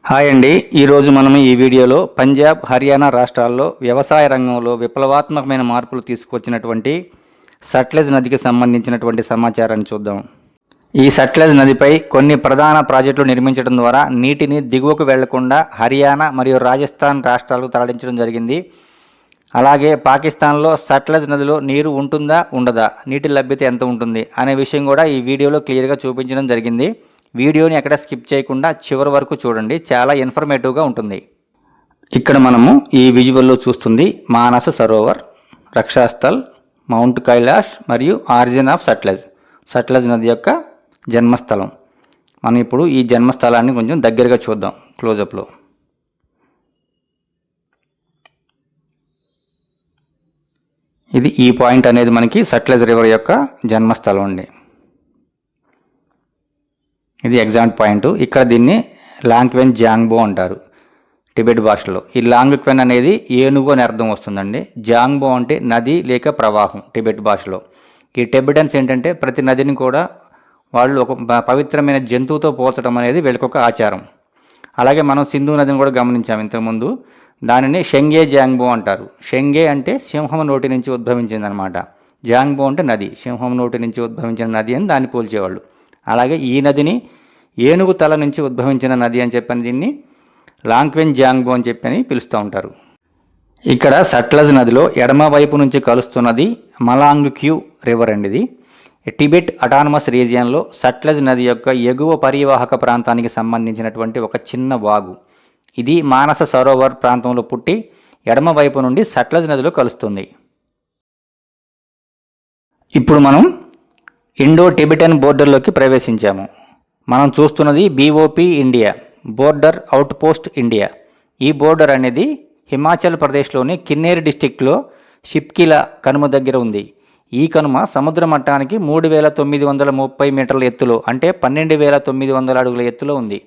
Hi అండి. ఈరోజు మనం ఈ వీడియోలో పంజాబ్, హర్యానా రాష్ట్రాల్లో వ్యవసాయ రంగంలో విప్లవాత్మకమైన మార్పులు తీసుకొచ్చినటువంటి సట్లెజ్ నదికి సంబంధించినటువంటి సమాచారాన్ని చూద్దాం. ఈ సట్లెజ్ నదిపై కొన్ని ప్రధాన ప్రాజెక్టులు నిర్మించడం ద్వారా నీటిని దిగువకు వెళ్లకుండా హర్యానా మరియు రాజస్థాన్ రాష్ట్రాలకు తరలించడం జరిగింది. అలాగే పాకిస్తాన్లో సట్లెజ్ నదిలో నీరు ఉంటుందా ఉండదా, నీటి లభ్యత ఎంత ఉంటుంది అనే విషయం కూడా ఈ వీడియోలో క్లియర్గా చూపించడం జరిగింది. వీడియోని ఎక్కడ స్కిప్ చేయకుండా చివరి వరకు చూడండి, చాలా ఇన్ఫర్మేటివ్గా ఉంటుంది. ఇక్కడ మనము ఈ విజువల్లో చూస్తుంది మానస సరోవర్, రక్షాస్థల్, మౌంట్ కైలాష్ మరియు ఆరిజిన్ ఆఫ్ సట్లెజ్ నది యొక్క జన్మస్థలం. మనం ఇప్పుడు ఈ జన్మస్థలాన్ని కొంచెం దగ్గరగా చూద్దాం క్లోజప్లో. ఇది ఈ పాయింట్ అనేది మనకి సట్లెజ్ రివర్ యొక్క జన్మస్థలం అండి. ఇది ఎగ్జాక్ట్ పాయింట్. ఇక్కడ దీన్ని లాంగ్క్వెన్ జాంగ్బో అంటారు టిబెట్ భాషలో. ఈ లాంగ్క్వెన్ అనేది ఏనుగు అని అర్థం వస్తుందండి. జాంగ్బో అంటే నది లేక ప్రవాహం టిబెట్ భాషలో. ఈ టిబెటన్స్ ఏంటంటే ప్రతి నదిని కూడా వాళ్ళు ఒక పవిత్రమైన జంతువుతో పోల్చడం అనేది వీళ్ళకొక ఆచారం. అలాగే మనం సింధు నదిని కూడా గమనించాం ఇంతకుముందు. దానిని షెంగే జాంగ్బో అంటారు. షెంగే అంటే సింహం నోటి నుంచి ఉద్భవించింది అనమాట. జాంగ్బో అంటే నది, సింహం నోటి నుంచి ఉద్భవించిన నది అని దాన్ని పోల్చేవాళ్ళు. అలాగే ఈ నదిని ఏనుగు తల నుంచి ఉద్భవించిన నది అని చెప్పని దీన్ని లాంగ్క్వెన్ జాంగ్బో అని చెప్పని పిలుస్తూ ఉంటారు. ఇక్కడ సట్లెజ్ నదిలో ఎడమ వైపు నుంచి కలుస్తున్నది మలాంగ్ క్యూ రివర్ అండి. ఇది టిబెట్ అటానమస్ రీజియన్లో సట్లెజ్ నది యొక్క ఎగువ పరివాహక ప్రాంతానికి సంబంధించినటువంటి ఒక చిన్న వాగు. ఇది మానస సరోవర్ ప్రాంతంలో పుట్టి ఎడమ వైపు నుండి సట్లెజ్ నదిలో కలుస్తుంది. ఇప్పుడు మనం ఇండో టిబెటన్ బోర్డర్లోకి ప్రవేశించాము. మనం చూస్తున్నది BOP India, border out post India. ఈ బోర్డర్ అనేది హిమాచల్ ప్రదేశ్లోని కిన్నేర్ డిస్టిక్లో షిప్కిలా కనుమ దగ్గర ఉంది. ఈ కనుమ సముద్ర మట్టానికి 3930 మీటర్ల ఎత్తులో, అంటే 12,900 అడుగుల ఎత్తులో ఉంది.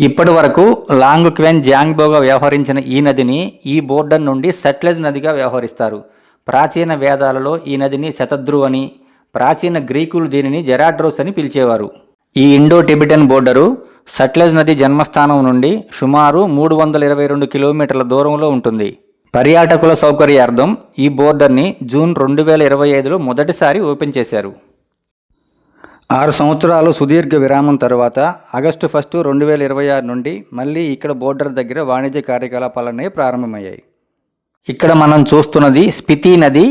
ఇప్పటి వరకు లాంగ్క్వెన్ జాంగ్బోగా వ్యవహరించిన ఈ నదిని ఈ బోర్డర్ నుండి సట్లెజ్ నదిగా వ్యవహరిస్తారు. ప్రాచీన వేదాలలో ఈ నదిని శతద్రు అని, ప్రాచీన గ్రీకులు దీనిని జెరాడ్రోస్ అని పిలిచేవారు. ఈ ఇండో టిబెటన్ బోర్డరు సట్లెజ్ నది జన్మస్థానం నుండి సుమారు 322 కిలోమీటర్ల దూరంలో ఉంటుంది. పర్యాటకుల సౌకర్యార్థం ఈ బోర్డర్ని జూన్ 2025లో మొదటిసారి ఓపెన్ చేశారు. 6 సంవత్సరాలు సుదీర్ఘ విరామం తర్వాత ఆగస్టు 1, 2026 నుండి మళ్ళీ ఇక్కడ బోర్డర్ దగ్గర వాణిజ్య కార్యకలాపాలన్నీ ప్రారంభమయ్యాయి. ఇక్కడ మనం చూస్తున్నది స్పితి నది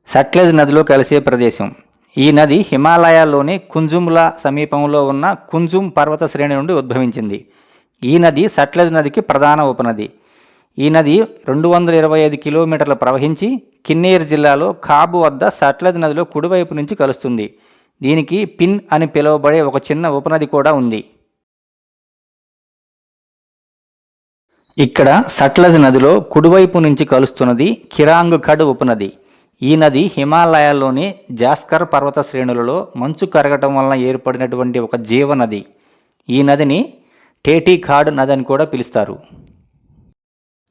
సట్లెజ్ నదిలో కలిసే ప్రదేశం. ఈ నది హిమాలయాల్లోని కుంజుమ్లా సమీపంలో ఉన్న కుంజుమ్ పర్వత శ్రేణి నుండి ఉద్భవించింది. ఈ నది సట్లెజ్ నదికి ప్రధాన ఉపనది. ఈ నది 225 కిలోమీటర్లు ప్రవహించి కిన్నేర్ జిల్లాలో కాబు వద్ద సట్లెజ్ నదిలో కుడివైపు నుంచి కలుస్తుంది. దీనికి పిన్ అని పిలువబడే ఒక చిన్న ఉపనది కూడా ఉంది. ఇక్కడ సట్లెజ్ నదిలో కుడివైపు నుంచి కలుస్తున్నది కిరాంగ్ ఖడ్ ఉపనది. ఈ నది హిమాలయాల్లోని జాస్కర్ పర్వత శ్రేణులలో మంచు కరగటం వలన ఏర్పడినటువంటి ఒక జీవనది. ఈ నదిని టేటీ ఖాడ్ నది అని కూడా పిలుస్తారు.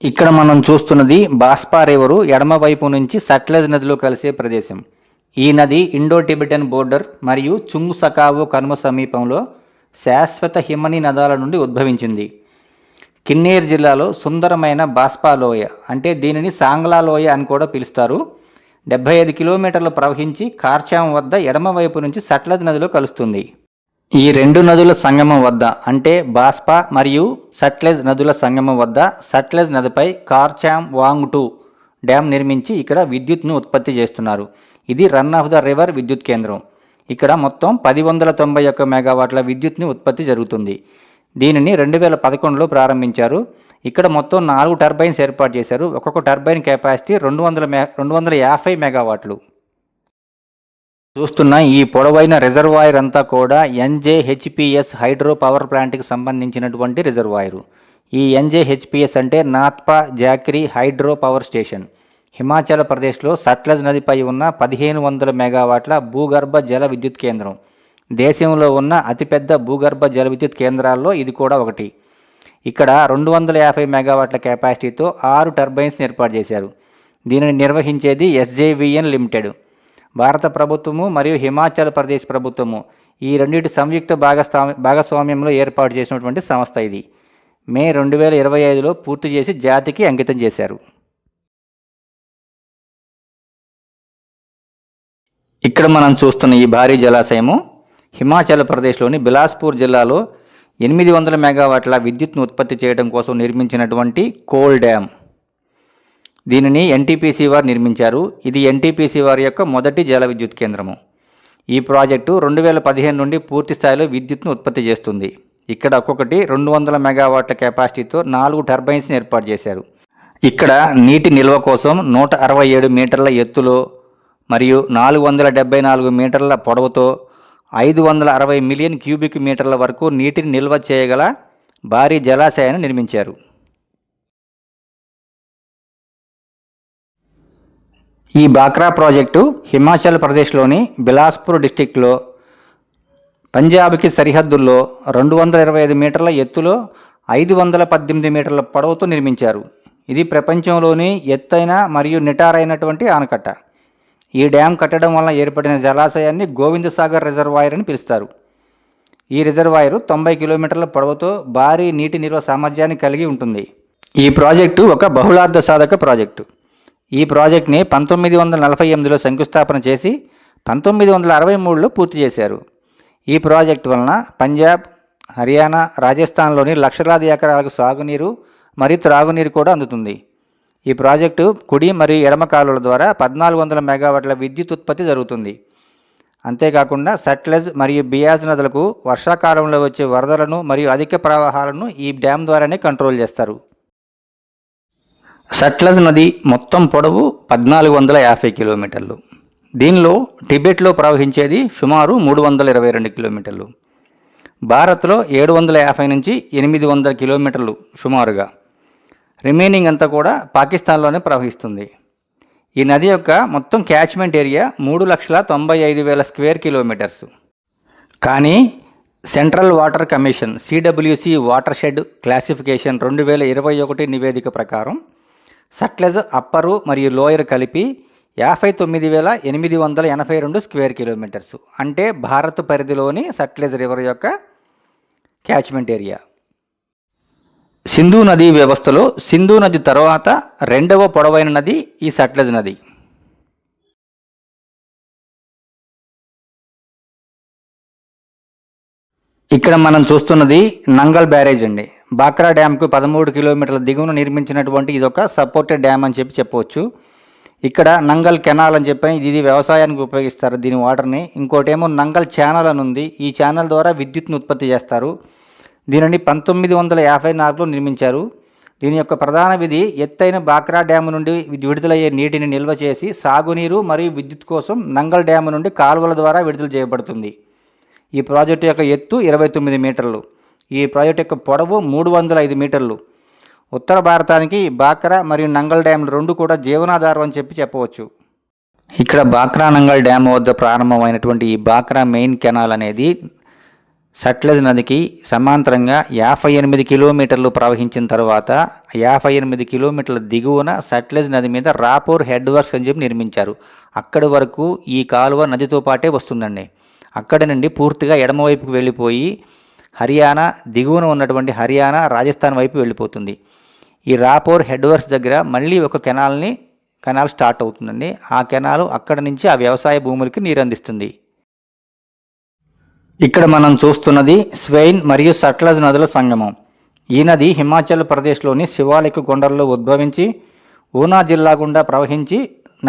ఇక్కడ మనం చూస్తున్నది బాస్పా రివరు ఎడమ వైపు నుంచి సట్లెజ్ నదిలో కలిసే ప్రదేశం. ఈ నది ఇండో టిబెటన్ బోర్డర్ మరియు చుంగ్ సకావో కనుమ సమీపంలో శాశ్వత హిమనీ నదాల నుండి ఉద్భవించింది. కిన్నేర్ జిల్లాలో సుందరమైన బాస్పా లోయ, అంటే దీనిని సాంగ్లా లోయ అని కూడా పిలుస్తారు, 75 కిలోమీటర్లు ప్రవహించి కార్చాం వద్ద ఎడమ వైపు నుంచి సట్లెజ్ నదిలో కలుస్తుంది. ఈ రెండు నదుల సంగమం వద్ద, అంటే బాస్పా మరియు సట్లెజ్ నదుల సంగమం వద్ద సట్లెజ్ నదిపై కార్చాం వాంగ్ 2 డ్యామ్ నిర్మించి ఇక్కడ విద్యుత్ను ఉత్పత్తి చేస్తున్నారు. ఇది రన్ ఆఫ్ ద రివర్ విద్యుత్ కేంద్రం. ఇక్కడ మొత్తం 1091 మెగావాట్ల విద్యుత్ని ఉత్పత్తి జరుగుతుంది. దీనిని 2011లో ప్రారంభించారు. ఇక్కడ మొత్తం 4 టర్బైన్స్ ఏర్పాటు చేశారు. ఒక్కొక్క టర్బైన్ కెపాసిటీ 250 మెగావాట్లు. చూస్తున్న ఈ పొడవైన రిజర్వాయర్ అంతా కూడా NJHPS హైడ్రో పవర్ ప్లాంట్కి సంబంధించినటువంటి రిజర్వాయరు. ఈ NJHPS అంటే Nathpa Jhakri hydro power station. Himachal ప్రదేశ్లో సట్లెజ్ నదిపై ఉన్న 1500 మెగావాట్ల భూగర్భ జల విద్యుత్ కేంద్రం. దేశంలో ఉన్న అతిపెద్ద భూగర్భ జల విద్యుత్ కేంద్రాల్లో ఇది కూడా ఒకటి. ఇక్కడ 250 మెగావాట్ల కెపాసిటీతో 6 టర్బైన్స్ని ఏర్పాటు చేశారు. దీనిని నిర్వహించేది SJVN లిమిటెడ్. భారత ప్రభుత్వము మరియు హిమాచల్ ప్రదేశ్ ప్రభుత్వము ఈ రెండింటి సంయుక్త భాగస్వామ్యంలో ఏర్పాటు చేసినటువంటి సంస్థ ఇది. మే 2025లో పూర్తి చేసి జాతికి అంకితం చేశారు. ఇక్కడ మనం చూస్తున్న ఈ భారీ జలాశయము హిమాచల్ ప్రదేశ్లోని బిలాస్పూర్ జిల్లాలో 800 మెగావాట్ల విద్యుత్ను ఉత్పత్తి చేయడం కోసం నిర్మించినటువంటి కోల్ డ్యామ్. దీనిని ఎన్టీపీసీ వారు నిర్మించారు. ఇది ఎన్టీపీసీ వారి యొక్క మొదటి జల విద్యుత్ కేంద్రము. ఈ ప్రాజెక్టు 2015 నుండి పూర్తి స్థాయిలో విద్యుత్ను ఉత్పత్తి చేస్తుంది. ఇక్కడ ఒక్కొక్కటి 200 మెగావాట్ల కెపాసిటీతో 4 టర్బైన్స్ని ఏర్పాటు చేశారు. ఇక్కడ నీటి నిల్వ కోసం 167 మీటర్ల ఎత్తులో మరియు 474 మీటర్ల పొడవుతో 560 మిలియన్ క్యూబిక్ మీటర్ల వరకు నీటిని నిల్వ చేయగల భారీ జలాశయాన్ని నిర్మించారు. ఈ బాక్రా ప్రాజెక్టు హిమాచల్ ప్రదేశ్లోని బిలాస్పూర్ డిస్టిక్లో పంజాబ్కి సరిహద్దుల్లో 225 మీటర్ల ఎత్తులో 518 మీటర్ల పొడవుతో నిర్మించారు. ఇది ప్రపంచంలోని ఎత్తైన మరియు నిటారైనటువంటి ఆనకట్ట. ఈ డ్యామ్ కట్టడం వలన ఏర్పడిన జలాశయాన్ని గోవింద్ సాగర్ రిజర్వాయర్ అని పిలుస్తారు. ఈ రిజర్వాయర్ 90 కిలోమీటర్ల పొడవుతో భారీ నీటి నిల్వ సామర్థ్యాన్ని కలిగి ఉంటుంది. ఈ ప్రాజెక్టు ఒక బహుళార్థ సాధక ప్రాజెక్టు. ఈ ప్రాజెక్ట్ని 1948లో శంకుస్థాపన చేసి 1963లో పూర్తి చేశారు. ఈ ప్రాజెక్టు వలన పంజాబ్, హర్యానా, రాజస్థాన్లోని లక్షలాది ఎకరాలకు సాగునీరు మరియు త్రాగునీరు కూడా అందుతుంది. ఈ ప్రాజెక్టు కుడి మరియు ఎడమ కాలువల ద్వారా 1400 మెగావాట్ల విద్యుత్ ఉత్పత్తి జరుగుతుంది. అంతేకాకుండా సట్లెజ్ మరియు బియాజ్ నదులకు వర్షాకాలంలో వచ్చే వరదలను మరియు అధిక ప్రవాహాలను ఈ డ్యామ్ ద్వారానే కంట్రోల్ చేస్తారు. సట్లెజ్ నది మొత్తం పొడవు 1450 కిలోమీటర్లు. దీనిలో టిబెట్లో ప్రవహించేది సుమారు 322 కిలోమీటర్లు. భారత్లో 750 నుంచి 800 కిలోమీటర్లు సుమారుగా. రిమైనింగ్ అంతా కూడా పాకిస్తాన్లోనే ప్రవహిస్తుంది. ఈ నది యొక్క మొత్తం క్యాచ్మెంట్ ఏరియా 3,95,000 స్క్వేర్ కిలోమీటర్స్. కానీ central water commission CWC water shed classification 2021 నివేదిక ప్రకారం సట్లెజ్ అప్పరు మరియు లోయర్ కలిపి 59,882 స్క్వేర్ కిలోమీటర్స్. అంటే భారత్ పరిధిలోని సట్లెజ్ రివర్ యొక్క క్యాచ్మెంట్ ఏరియా. సింధు నదీ వ్యవస్థలో సింధు నది తర్వాత రెండవ పొడవైన నది ఈ సట్లెజ్ నది. ఇక్కడ మనం చూస్తున్నది నంగల్ బ్యారేజ్ అండి. బాక్రా డ్యామ్కు 13 కిలోమీటర్ల దిగువన నిర్మించినటువంటి ఇదొక సపోర్టెడ్ డ్యామ్ అని చెప్పవచ్చు. ఇక్కడ నంగల్ కెనాల్ అని చెప్పని ఇది వ్యవసాయానికి ఉపయోగిస్తారు దీని వాటర్ని. ఇంకోటేమో నంగల్ ఛానల్ అని ఉంది. ఈ ఛానల్ ద్వారా విద్యుత్ను ఉత్పత్తి చేస్తారు. దీనిని 1954లో నిర్మించారు. దీని యొక్క ప్రధాన విధి ఎత్తైన బాక్రా డ్యాము నుండి విడుదలయ్యే నీటిని నిల్వ చేసి సాగునీరు మరియు విద్యుత్ కోసం నంగల్ డ్యాము నుండి కాలువల ద్వారా విడుదల చేయబడుతుంది. ఈ ప్రాజెక్టు యొక్క ఎత్తు 29 మీటర్లు. ఈ ప్రాజెక్టు యొక్క పొడవు 305 మీటర్లు. ఉత్తర భారతానికి బాక్రా మరియు నంగల్ డ్యాములు రెండు కూడా జీవనాధారం అని చెప్పవచ్చు. ఇక్కడ బాక్రా నంగల్ డ్యామ్ వద్ద ప్రారంభమైనటువంటి ఈ బాక్రా మెయిన్ కెనాల్ అనేది సట్లెజ్ నదికి సమాంతరంగా 58 కిలోమీటర్లు ప్రవహించిన తర్వాత 58 కిలోమీటర్ల దిగువన సట్లెజ్ నది మీద రాపూర్ హెడ్ వర్క్స్ అని చెప్పి నిర్మించారు. అక్కడి వరకు ఈ కాలువ నదితో పాటే వస్తుందండి. అక్కడి నుండి పూర్తిగా ఎడమవైపుకు వెళ్ళిపోయి హర్యానా దిగువన ఉన్నటువంటి హర్యానా, రాజస్థాన్ వైపు వెళ్ళిపోతుంది. ఈ రాపూర్ హెడ్ వర్క్స్ దగ్గర మళ్ళీ ఒక కెనాల్ స్టార్ట్ అవుతుందండి. ఆ కెనాల్ అక్కడి నుంచి ఆ వ్యవసాయ భూములకి నీరు అందిస్తుంది. ఇక్కడ మనం చూస్తున్నది స్వెయిన్ మరియు సట్లెజ్ నదుల సంగమం. ఈ నది హిమాచల్ ప్రదేశ్లోని శివాలిక్ కొండల్లో ఉద్భవించి ఊనా జిల్లా గుండా ప్రవహించి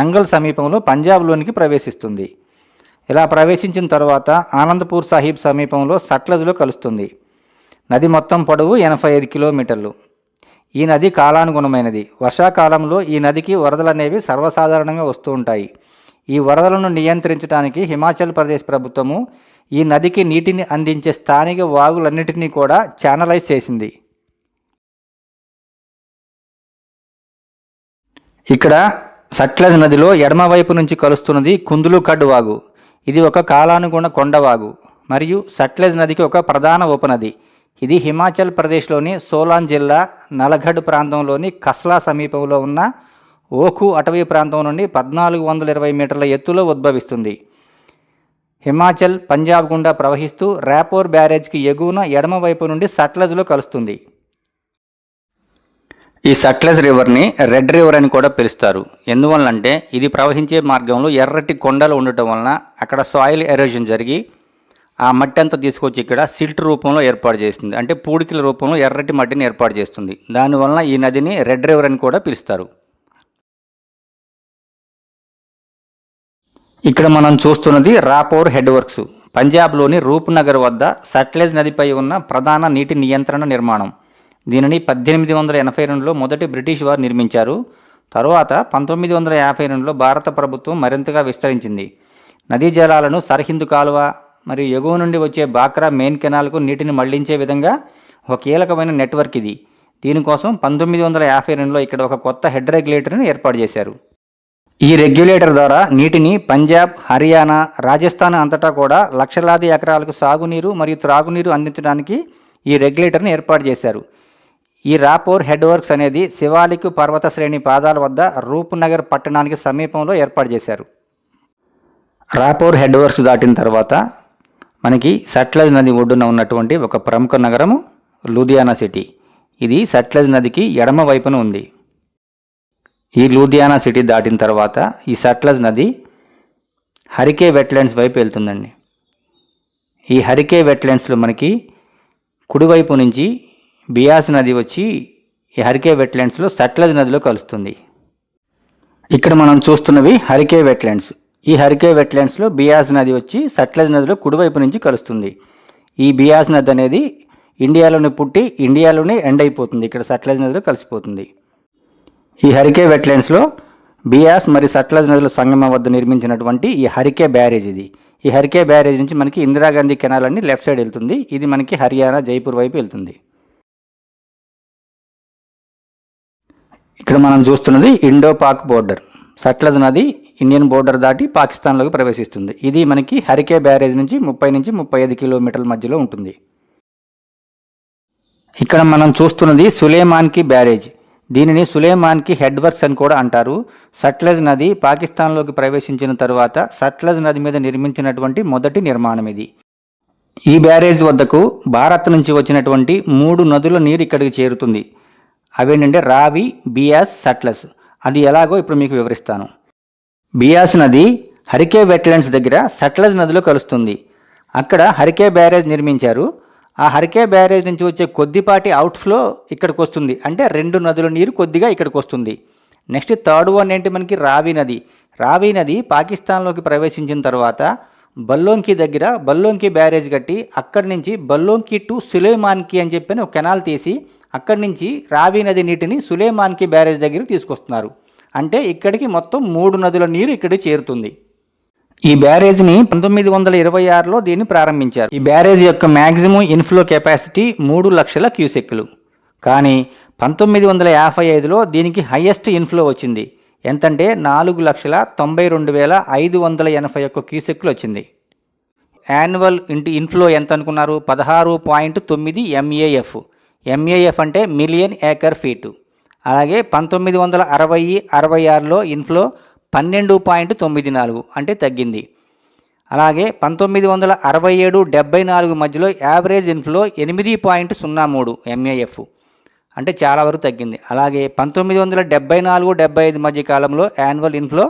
నంగల్ సమీపంలో పంజాబ్లోనికి ప్రవేశిస్తుంది. ఇలా ప్రవేశించిన తర్వాత ఆనందపూర్ సాహిబ్ సమీపంలో సట్లెజ్లో కలుస్తుంది. నది మొత్తం పొడవు 85 కిలోమీటర్లు. ఈ నది కాలానుగుణమైనది. వర్షాకాలంలో ఈ నదికి వరదలు అనేవి సర్వసాధారణంగా వస్తూ ఉంటాయి. ఈ వరదలను నియంత్రించడానికి హిమాచల్ ప్రదేశ్ ప్రభుత్వము ఈ నదికి నీటిని అందించే స్థానిక వాగులన్నిటినీ కూడా ఛానలైజ్ చేసింది. ఇక్కడ సట్లెజ్ నదిలో ఎడమవైపు నుంచి కలుస్తున్నది కుందులుఖడ్ వాగు. ఇది ఒక కాలానుగుణ కొండవాగు మరియు సట్లెజ్ నదికి ఒక ప్రధాన ఉపనది. ఇది హిమాచల్ ప్రదేశ్లోని సోలాన్ జిల్లా నలగఢ్ ప్రాంతంలోని కస్లా సమీపంలో ఉన్న ఓఖు అటవీ ప్రాంతం నుండి 1420 మీటర్ల ఎత్తులో ఉద్భవిస్తుంది. హిమాచల్, పంజాబ్ గుండా ప్రవహిస్తూ రాపూర్ బ్యారేజ్కి ఎగువన ఎడమవైపు నుండి సట్లెజ్లో కలుస్తుంది. ఈ సట్లెజ్ రివర్ని రెడ్ రివర్ అని కూడా పిలుస్తారు. ఎందువల్లంటే ఇది ప్రవహించే మార్గంలో ఎర్రటి కొండలు ఉండటం వలన అక్కడ సాయిల్ ఎరోజన్ జరిగి ఆ మట్టి అంతా తీసుకొచ్చి ఇక్కడ సిల్ట్ రూపంలో ఏర్పాటు చేస్తుంది. అంటే పూడికల రూపంలో ఎర్రటి మట్టిని ఏర్పాటు చేస్తుంది. దానివలన ఈ నదిని రెడ్ రివర్ అని కూడా పిలుస్తారు. ఇక్కడ మనం చూస్తున్నది రాపౌర్ హెడ్ వర్క్స్. పంజాబ్లోని రూప్నగర్ వద్ద సట్లెజ్ నదిపై ఉన్న ప్రధాన నీటి నియంత్రణ నిర్మాణం. దీనిని 1882లో మొదటి బ్రిటిష్ వారు నిర్మించారు. తరువాత 1952లో భారత ప్రభుత్వం మరింతగా విస్తరించింది. నదీ జలాలను సర్హింద్ కాలువ మరియు ఎగువ నుండి వచ్చే బాక్రా మెయిన్ కెనాల్కు నీటిని మళ్లించే విధంగా ఒక కీలకమైన నెట్వర్క్ ఇది. దీనికోసం 1952లో ఇక్కడ ఒక కొత్త హెడ్ రెగ్యులేటర్ని ఏర్పాటు చేశారు. ఈ రెగ్యులేటర్ ద్వారా నీటిని పంజాబ్, హర్యానా, రాజస్థాన్ అంతటా కూడా లక్షలాది ఎకరాలకు సాగునీరు మరియు త్రాగునీరు అందించడానికి ఈ రెగ్యులేటర్ని ఏర్పాటు చేశారు. ఈ రాపౌర్ హెడ్ వర్క్స్ అనేది శివాలిక్ పర్వత శ్రేణి పాదాల వద్ద రూప్నగర్ పట్టణానికి సమీపంలో ఏర్పాటు చేశారు. రాపౌర్ హెడ్ వర్క్స్ దాటిన తర్వాత మనకి సట్లెజ్ నది ఒడ్డున ఉన్నటువంటి ఒక ప్రముఖ నగరము లూధియానా సిటీ. ఇది సట్లెజ్ నదికి ఎడమ వైపున ఉంది. ఈ లూధియానా సిటీ దాటిన తర్వాత ఈ సట్లెజ్ నది హరికే వెట్లాండ్స్ వైపు వెళ్తుందండి. ఈ హరికే వెట్లాండ్స్లో మనకి కుడివైపు నుంచి బియాస్ నది వచ్చి ఈ హరికే వెట్లాండ్స్లో సట్లెజ్ నదిలో కలుస్తుంది. ఇక్కడ మనం చూస్తున్నవి హరికే వెట్లాండ్స్. ఈ హరికే వెట్లాండ్స్లో బియాస్ నది వచ్చి సట్లెజ్ నదిలో కుడివైపు నుంచి కలుస్తుంది. ఈ బియాస్ నది అనేది ఇండియాలోనే పుట్టి ఇండియాలోనే ఎండ్ అయిపోతుంది. ఇక్కడ సట్లెజ్ నదిలో కలిసిపోతుంది. ఈ హరికే వెట్లాండ్స్లో బియాస్ మరియు సట్లెజ్ నదుల సంగమం వద్ద నిర్మించినటువంటి ఈ హరికే బ్యారేజ్ ఇది. ఈ హరికే బ్యారేజ్ నుంచి మనకి ఇందిరాగాంధీ కెనాల్ అని లెఫ్ట్ సైడ్ వెళ్తుంది. ఇది మనకి హర్యానా, జైపూర్ వైపు వెళ్తుంది. ఇక్కడ మనం చూస్తున్నది ఇండో పాక్ బోర్డర్. సట్లెజ్ నది ఇండియన్ బోర్డర్ దాటి పాకిస్తాన్లోకి ప్రవేశిస్తుంది. ఇది మనకి హరికే బ్యారేజ్ నుంచి 30 నుంచి 35 కిలోమీటర్ల మధ్యలో ఉంటుంది. ఇక్కడ మనం చూస్తున్నది సులేమాన్కి బ్యారేజ్. దీనిని సులేమాన్కి హెడ్ వర్క్స్ అని కూడా అంటారు. సట్లెజ్ నది పాకిస్తాన్లోకి ప్రవేశించిన తరువాత సట్లెజ్ నది మీద నిర్మించినటువంటి మొదటి నిర్మాణం ఇది. ఈ బ్యారేజ్ వద్దకు భారత్ నుంచి వచ్చినటువంటి 3 నదుల నీరు ఇక్కడికి చేరుతుంది. అవేంటంటే రావి, బియాస్, సట్లెజ్. అది ఎలాగో ఇప్పుడు మీకు వివరిస్తాను. బియాస్ నది హరికే వెట్లాండ్స్ దగ్గర సట్లెజ్ నదిలో కలుస్తుంది. అక్కడ హరికే బ్యారేజ్ నిర్మించారు. ఆ హరికే బ్యారేజ్ నుంచి వచ్చే కొద్దిపాటి అవుట్ఫ్లో ఇక్కడికి వస్తుంది. అంటే 2 నదుల నీరు కొద్దిగా ఇక్కడికి వస్తుంది. నెక్స్ట్ థర్డ్ వన్ ఏంటి మనకి రావి నది. రావి నది పాకిస్తాన్లోకి ప్రవేశించిన తర్వాత బల్లోంకి దగ్గర బల్లోంకి బ్యారేజ్ కట్టి అక్కడి నుంచి బల్లోంకి టు సులేమాన్కి అని చెప్పని ఒక కెనాల్ తీసి అక్కడి నుంచి రావి నది నీటిని సులేమాన్కి బ్యారేజ్ దగ్గరికి తీసుకొస్తున్నారు. అంటే ఇక్కడికి మొత్తం 3 నదుల నీరు ఇక్కడికి చేరుతుంది. ఈ బ్యారేజ్ని 1926లో దీన్ని ప్రారంభించారు. ఈ బ్యారేజ్ యొక్క మ్యాక్సిమం ఇన్ఫ్లో కెపాసిటీ 3 లక్షల క్యూసెక్లు. కానీ 1955లో దీనికి హయ్యెస్ట్ ఇన్ఫ్లో వచ్చింది. ఎంతంటే 4,92,581 క్యూసెక్లు వచ్చింది. యాన్యువల్ ఇన్ఫ్లో ఎంత అనుకున్నారు? 16.9 MAF. MAF అంటే మిలియన్ ఏకర్ ఫీటు. అలాగే 1960-66లో ఇన్ఫ్లో 12.94 అంటే తగ్గింది. అలాగే 1967-74 మధ్యలో యావరేజ్ ఇన్ఫ్లో 8.03 MAF అంటే చాలా వరకు తగ్గింది. అలాగే 1974-75 మధ్య కాలంలో యాన్యువల్ ఇన్ఫ్లో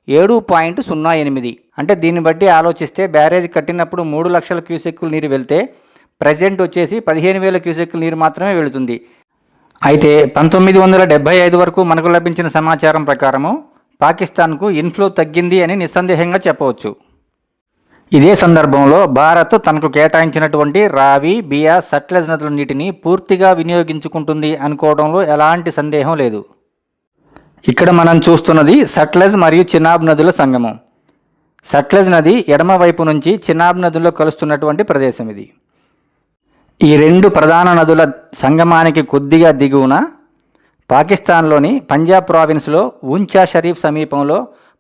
7.08. అంటే దీన్ని బట్టి ఆలోచిస్తే బ్యారేజ్ కట్టినప్పుడు 3 లక్షల క్యూసెక్కుల నీరు వెళ్తే ప్రజెంట్ వచ్చేసి 15,000 క్యూసెక్కుల నీరు మాత్రమే వెళుతుంది. అయితే 1975 వరకు మనకు లభించిన సమాచారం ప్రకారము పాకిస్తాన్కు ఇన్ఫ్లో తగ్గింది అని నిస్సందేహంగా చెప్పవచ్చు. ఇదే సందర్భంలో భారత్ తనకు కేటాయించినటువంటి రావి, బియాస్, సట్లెజ్ నదుల నీటిని పూర్తిగా వినియోగించుకుంటుంది అనుకోవడంలో ఎలాంటి సందేహం లేదు. ఇక్కడ మనం చూస్తున్నది సట్లెజ్ మరియు చినాబ్ నదుల సంగమం. సట్లెజ్ నది ఎడమ వైపు నుంచి చినాబ్ నదుల్లో కలుస్తున్నటువంటి ప్రదేశం ఇది. ఈ 2 ప్రధాన నదుల సంగమానికి కొద్దిగా దిగువన పాకిస్తాన్లోని పంజాబ్ ప్రావిన్స్లో ఉంచా షరీఫ్ సమీపంలో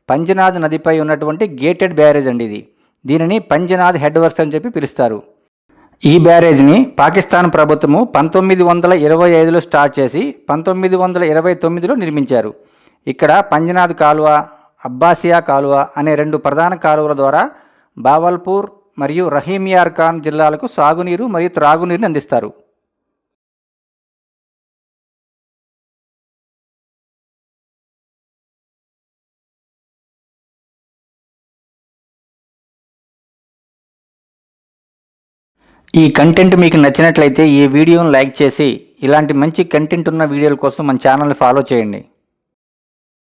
పంజనాద్ నదిపై ఉన్నటువంటి గేటెడ్ బ్యారేజ్ అండి ఇది. దీనిని పంజనాద్ హెడ్ వర్క్స్ అని చెప్పి పిలుస్తారు. ఈ బ్యారేజ్ని పాకిస్తాన్ ప్రభుత్వము 1925లో స్టార్ట్ చేసి 1929లో నిర్మించారు. ఇక్కడ పంజనాద్ కాలువ, అబ్బాసియా కాలువ అనే 2 ప్రధాన కాలువల ద్వారా బావల్పూర్ మరియు రహీమియార్ ఖాన్ జిల్లాలకు సాగునీరు మరియు త్రాగునీరుని అందిస్తారు. ఈ కంటెంట్ మీకు నచ్చినట్లయితే ఈ వీడియోను లైక్ చేసి ఇలాంటి మంచి కంటెంట్ ఉన్న వీడియోల కోసం మన ఛానల్ని ఫాలో చేయండి.